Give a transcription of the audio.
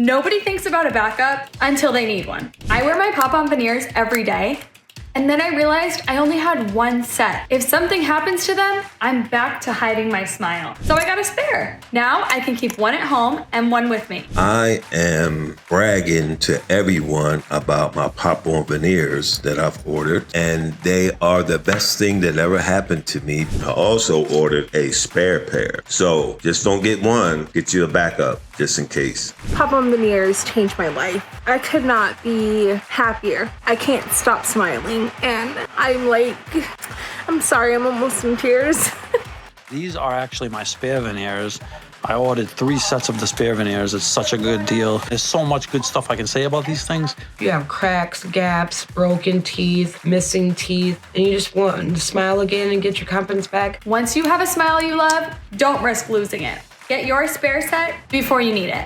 Nobody thinks about a backup until they need one. I wear my pop-on veneers every day, and then I realized I only had one set. If something happens to them, I'm back to hiding my smile. So I got a spare. Now I can keep one at home and one with me. I am bragging to everyone about my pop-on veneers that I've ordered, and they are the best thing that ever happened to me. I also ordered a spare pair. So just don't get one, get you a backup just in case. Pop-on veneers changed my life. I could not be happier. I can't stop smiling. And I'm sorry, I'm almost in tears. These are actually my spare veneers. I ordered 3 sets of the spare veneers. It's such a good deal. There's so much good stuff I can say about these things. You have cracks, gaps, broken teeth, missing teeth, and you just want to smile again and get your confidence back. Once you have a smile you love, don't risk losing it. Get your spare set before you need it.